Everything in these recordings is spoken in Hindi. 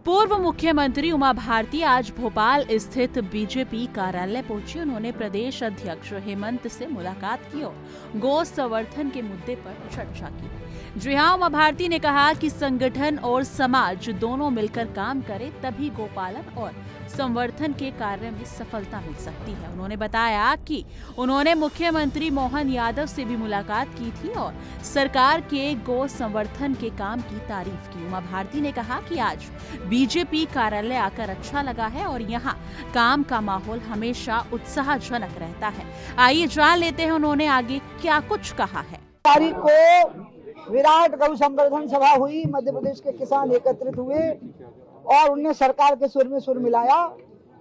पूर्व मुख्यमंत्री उमा भारती आज भोपाल स्थित बीजेपी कार्यालय पहुंची। उन्होंने प्रदेश अध्यक्ष हेमंत से मुलाकात की और गौ संवर्धन के मुद्दे पर चर्चा की। जी हां, उमा भारती ने कहा कि संगठन और समाज दोनों मिलकर काम करें तभी गोपालन और संवर्धन के कार्य में सफलता मिल सकती है। उन्होंने बताया कि उन्होंने मुख्यमंत्री मोहन यादव से भी मुलाकात की थी और सरकार के गौ संवर्धन के काम की तारीफ की। उमा भारती ने कहा कि आज बीजेपी कार्यालय आकर अच्छा लगा है और यहाँ काम का माहौल हमेशा उत्साहजनक रहता है। आइए जान लेते हैं उन्होंने आगे क्या कुछ कहा है। तारीख को विराट गौ संवर्धन सभा हुई, मध्य प्रदेश के किसान एकत्रित हुए और उनने सरकार के सुर में सुर मिलाया।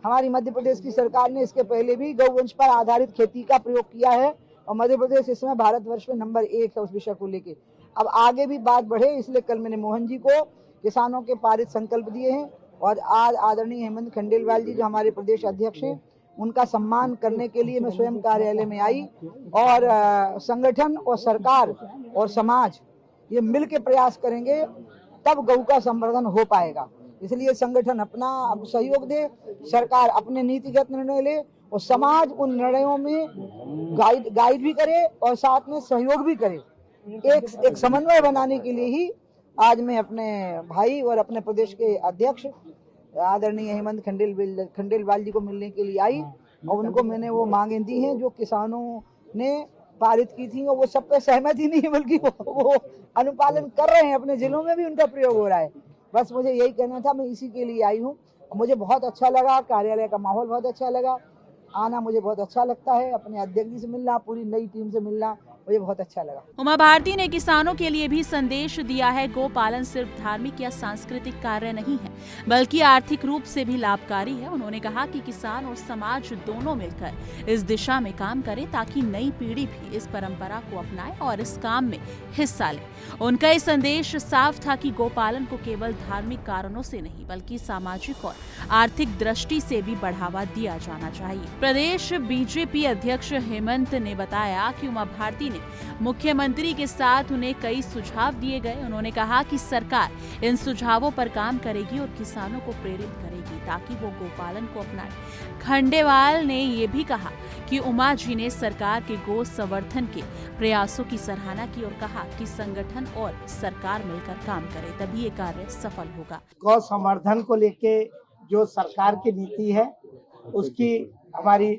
हमारी मध्य प्रदेश की सरकार ने इसके पहले भी गौवंश पर आधारित खेती का प्रयोग किया है और मध्य प्रदेश इसमें भारतवर्ष में नंबर 1 है उस विषय को लेके। अब आगे भी बात बढ़े, इसलिए कल मैंने मोहन जी को किसानों के पारित संकल्प दिए हैं और आज आदरणीय हेमंत खंडेलवाल जी जो हमारे प्रदेश अध्यक्ष हैं उनका सम्मान करने के लिए मैं स्वयं कार्यालय में आई और संगठन और सरकार और समाज ये मिल के प्रयास करेंगे तब गौ का संवर्धन हो पाएगा। इसलिए संगठन अपना अब सहयोग दे, सरकार अपने नीतिगत निर्णय ले और समाज उन निर्णयों में गाइड भी करे और साथ में सहयोग भी करे। एक समन्वय बनाने के लिए ही आज मैं अपने भाई और अपने प्रदेश के अध्यक्ष आदरणीय हेमंत खंडेलवाल जी को मिलने के लिए आई और उनको मैंने वो मांगें दी हैं जो किसानों ने पारित की थी और वो सब पे सहमत ही नहीं है बल्कि वो अनुपालन कर रहे हैं, अपने जिलों में भी उनका प्रयोग हो रहा है। बस मुझे यही कहना था, मैं इसी के लिए आई हूँ। मुझे बहुत अच्छा लगा, कार्यालय का माहौल बहुत अच्छा लगा, आना मुझे बहुत अच्छा लगता है, अपने अध्यक्ष जी से मिलना, पूरी नई टीम से मिलना मुझे बहुत अच्छा लगा। उमा भारती ने किसानों के लिए भी संदेश दिया है। गो पालन सिर्फ धार्मिक या सांस्कृतिक कार्य नहीं है बल्कि आर्थिक रूप से भी लाभकारी है। उन्होंने कहा कि किसान और समाज दोनों मिलकर इस दिशा में काम करें ताकि नई पीढ़ी भी इस परंपरा को अपनाए और इस काम में हिस्सा ले। उनका ये संदेश साफ था कि गोपालन को केवल धार्मिक कारणों से नहीं बल्कि सामाजिक और आर्थिक दृष्टि से भी बढ़ावा दिया जाना चाहिए। प्रदेश बीजेपी अध्यक्ष हेमंत ने बताया कि उमा भारती ने मुख्यमंत्री के साथ उन्हें कई सुझाव दिए गए। उन्होंने कहा कि सरकार इन सुझावों पर काम करेगी और किसानों को प्रेरित करेगी ताकि वो गोपालन को अपनाएं। खंडेवाल ने ये भी कहा कि उमा जी ने सरकार के गौ संवर्धन के प्रयासों की सराहना की और कहा कि संगठन और सरकार मिलकर काम करे तभी ये कार्य सफल होगा। गौ संवर्धन को लेके जो सरकार की नीति है उसकी हमारी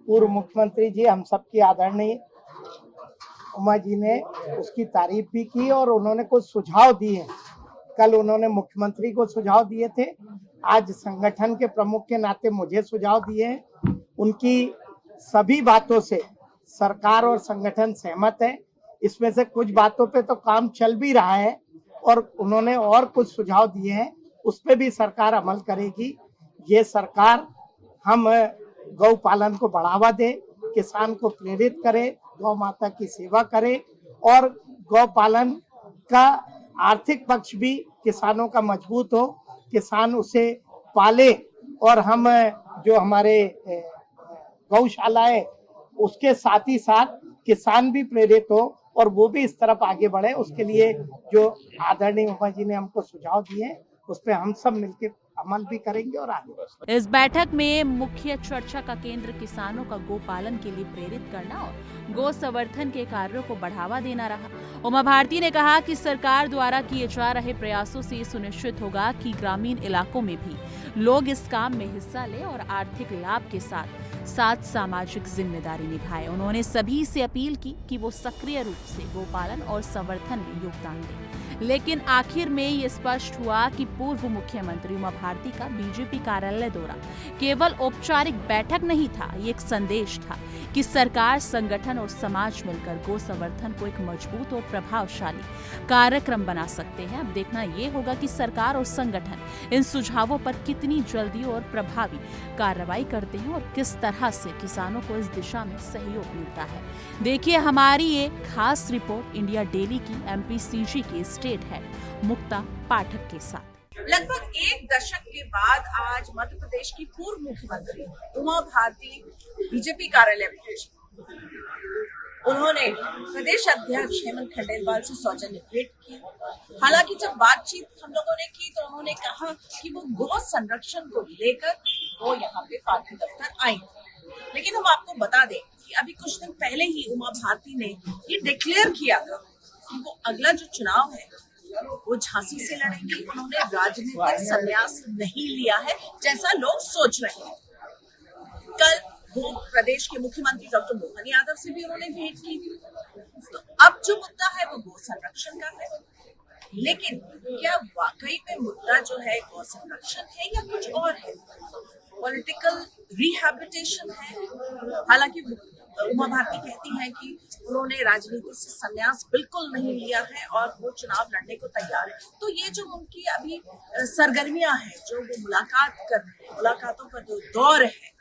पूर्व मुख्यमंत्री जी हम सबकी आदरणीय उमा जी ने उसकी तारीफ भी की और उन्होंने कुछ सुझाव दिए। कल उन्होंने मुख्यमंत्री को सुझाव दिए थे, आज संगठन के प्रमुख के नाते मुझे सुझाव दिए हैं। उनकी सभी बातों से सरकार और संगठन सहमत है। इसमें से कुछ बातों पे तो काम चल भी रहा है और उन्होंने और कुछ सुझाव दिए हैं, उस पे भी सरकार अमल करेगी। ये सरकार हम गौ पालन को बढ़ावा दे, किसान को प्रेरित करे, गौ माता की सेवा करे और गौ पालन का आर्थिक पक्ष भी किसानों का मजबूत हो, किसान उसे पाले और हम जो हमारे गौशाला है उसके साथ ही साथ किसान भी प्रेरित हो और वो भी इस तरफ आगे बढ़े। उसके लिए जो आदरणीय उमा जी ने हमको सुझाव दिए उस पर हम सब मिलकर अमल भी करेंगे और आगे बढ़ेंगे। इस बैठक में मुख्य चर्चा का केंद्र किसानों का गो पालन के लिए प्रेरित करना और गो संवर्धन के कार्यों को बढ़ावा देना रहा। उमा भारती ने कहा कि सरकार द्वारा किए जा रहे प्रयासों से सुनिश्चित होगा कि ग्रामीण इलाकों में भी लोग इस काम में हिस्सा लें और आर्थिक लाभ के साथ साथ सामाजिक जिम्मेदारी निभाएं। उन्होंने सभी से अपील की कि वो सक्रिय रूप से गोपालन और संवर्धन में योगदान दें। लेकिन आखिर में ये स्पष्ट हुआ कि पूर्व मुख्यमंत्री उमा भारती का बीजेपी कार्यालय दौरा केवल औपचारिक बैठक नहीं था, ये एक संदेश था कि सरकार, संगठन और समाज मिलकर गो संवर्धन को एक मजबूत और प्रभावशाली कार्यक्रम बना सकते हैं। अब देखना ये होगा कि सरकार और संगठन इन सुझावों पर कितनी जल्दी और प्रभावी कार्रवाई करते हैं और किस तरह से किसानों को इस दिशा में सहयोग मिलता है। देखिए हमारी ये खास रिपोर्ट इंडिया डेली की एमपीसीजी की स्टेट हेड मुक्ता पाठक के साथ। लगभग एक दशक के बाद आज मध्य प्रदेश की पूर्व मुख्यमंत्री उमा भारती बीजेपी कार्यालय पहुंची। उन्होंने प्रदेश अध्यक्ष हेमंत खंडेलवाल से सौजन्य भेंट की। हालांकि जब बातचीत हम लोगों ने की तो उन्होंने कहा कि वो गो संरक्षण को लेकर वो यहाँ पे पार्टी दफ्तर आई थी। लेकिन हम आपको बता दें कि अभी कुछ दिन पहले ही उमा भारती ने ये डिक्लेयर किया था कि वो अगला जो चुनाव है वो झांसी से लड़ेंगी। उन्होंने राजनीतिक संन्यास नहीं लिया है जैसा लोग सोच रहे हैं। कल वो प्रदेश के मुख्यमंत्री डॉक्टर मोहन यादव से भी उन्होंने भेंट की थी। तो अब जो मुद्दा है वो गो संरक्षण का है, लेकिन क्या वाकई में मुद्दा जो है गौ संरक्षण है या कुछ और है? पॉलिटिकल रिहैबिलिटेशन है। हालांकि उमा भारती कहती हैं कि उन्होंने राजनीति से संन्यास बिल्कुल नहीं लिया है और वो चुनाव लड़ने को तैयार है। तो ये जो उनकी अभी सरगर्मियां हैं, जो वो मुलाकात कर रहे हैं, मुलाकातों का जो दौर है,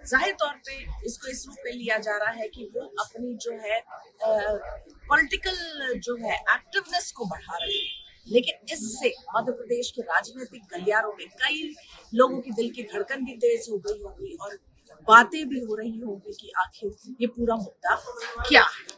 जाहिर तौर पे इसको इस रूप में लिया जा रहा है कि वो अपनी जो है पॉलिटिकल जो है एक्टिवनेस को बढ़ा रहे हैं। लेकिन इससे मध्य प्रदेश के राजनीतिक गलियारों में कई लोगों की दिल की धड़कन भी तेज हो गई होगी और बातें भी हो रही होंगी कि आखिर ये पूरा मुद्दा क्या है।